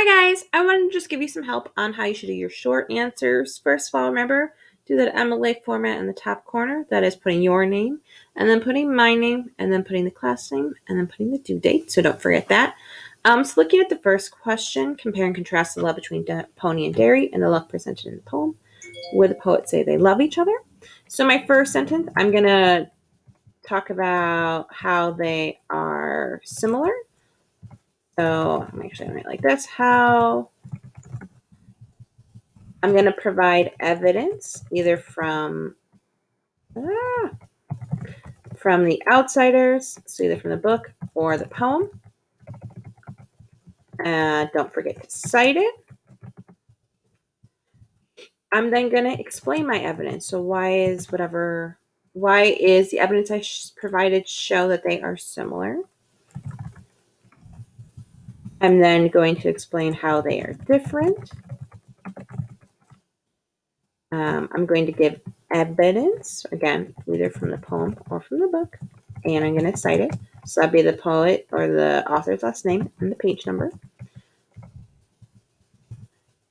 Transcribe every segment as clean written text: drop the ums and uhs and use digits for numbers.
Hi guys, I wanted to just give you some help on how you should do your short answers. First of all, remember, do that MLA format in the top corner. That is putting your name, and then putting my name, and then putting the class name, and then putting the due date, so don't forget that. So looking at the first question, compare and contrast the love between Pony and Derry and the love presented in the poem. Would the poet say they love each other? So my first sentence, I'm going to talk about how they are similar. So I'm actually going to write like this. How I'm going to provide evidence either from the outsiders, so either from the book or the poem. Don't forget to cite it. I'm then going to explain my evidence. So why is the evidence I provided show that they are similar? I'm then going to explain how they are different. I'm going to give evidence, again, either from the poem or from the book, and I'm going to cite it. So that'd be the poet or the author's last name and the page number.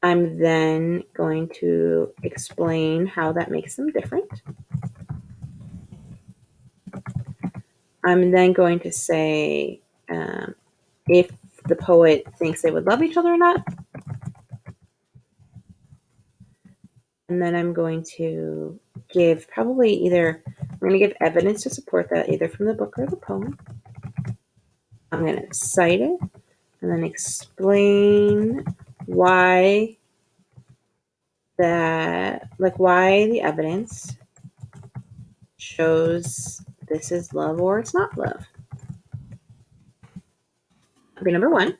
I'm then going to explain how that makes them different. I'm then going to say if the poet thinks they would love each other or not. And then I'm going to give I'm going to give evidence to support that either from the book or the poem. I'm going to cite it and then explain why the evidence shows this is love or it's not love. That'll be number one.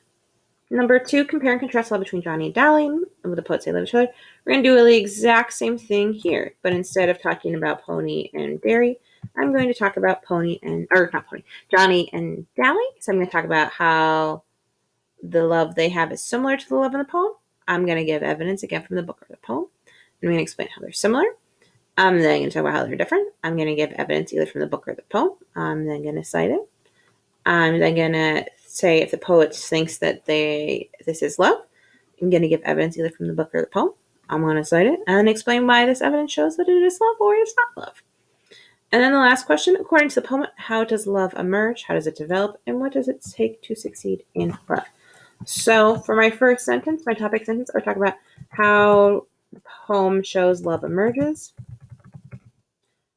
Number two, compare and contrast love between Johnny and Dolly. Would the poet say love each other? We're going to do the exact same thing here, but instead of talking about Pony and Derry, I'm going to talk about Johnny and Dolly. So I'm going to talk about how the love they have is similar to the love in the poem. I'm going to give evidence again from the book or the poem. I'm going to explain how they're similar. I'm then going to talk about how they're different. I'm going to give evidence either from the book or the poem. I'm then going to cite it. I'm then going to say if the poet thinks that this is love, I'm going to give evidence either from the book or the poem. I'm going to cite it and then explain why this evidence shows that it is love or it's not love. And then the last question, according to the poem, how does love emerge? How does it develop? And what does it take to succeed in love? So for my first sentence, my topic sentence, I talk about how the poem shows love emerges,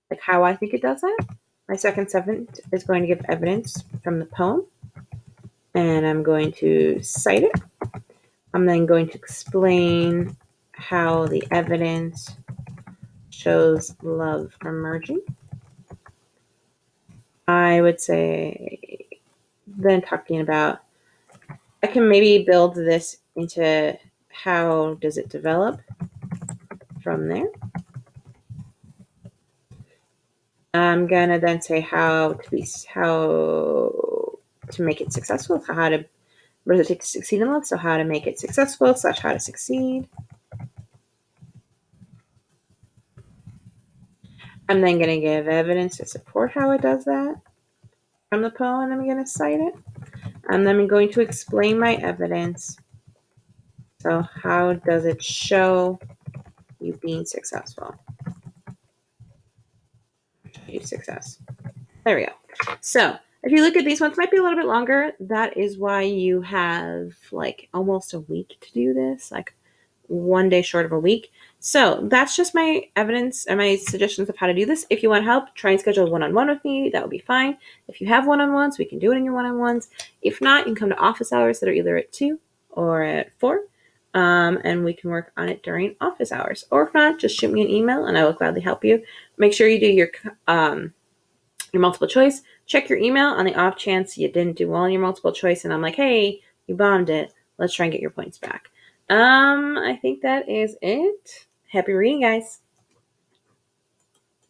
like how I think it does that. My second sentence is going to give evidence from the poem, and I'm going to cite it. I'm then going to explain how the evidence shows love emerging. I would say then talking about, I can maybe build this into how does it develop from there. I'm gonna then say how to make it successful. What does it take to succeed in love? So how to make it successful / how to succeed. I'm then gonna give evidence to support how it does that from the poem, and I'm gonna cite it. And then I'm going to explain my evidence. So how does it show you being successful? Success. There we go. So if you look at these ones, might be a little bit longer. That is why you have like almost a week to do this, like one day short of a week. So that's just my evidence and my suggestions of how to do this. If you want help, try and schedule one-on-one with me. That would be fine. If you have one-on-ones, we can do it in your one-on-ones. If not, you can come to office hours that are either at 2 or at 4. And we can work on it during office hours. Or if not, just shoot me an email and I will gladly help you. Make sure you do your multiple choice. Check your email on the off chance you didn't do well in your multiple choice and I'm like, hey, you bombed it. Let's try and get your points back. I think that is it. Happy reading, guys.